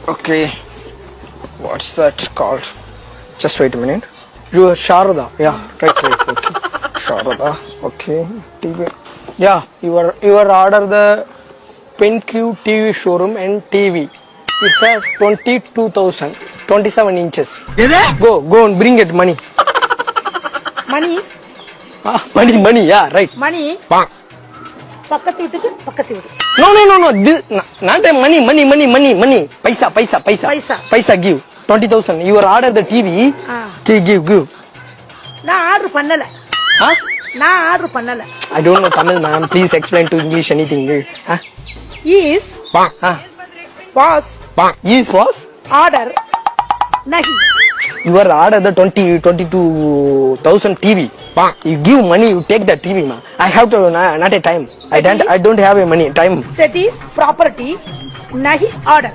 Okay. What's that called? Just wait a minute. You are Sharada. Yeah, right. Okay. Sharada. Okay. TV. Yeah, your order the PenQ TV showroom and TV. It's a 22,000, 27 inches. Go and bring it money. Money? Money. Yeah, right. Money? பக்கத்து வீட்டுக்கு பக்கத்து வீடு. No. This not a money. Paisa give 20,000. You order the TV. Give. நான் order பண்ணல. Huh? நான் order பண்ணல. I don't know Tamil, ma'am. Please explain to English anything. Huh? Is was order nahi. You order the 22,000 TV. You give money, you take the TV, ma'am. I have to not a time. I don't have a money time. That is property nahi order.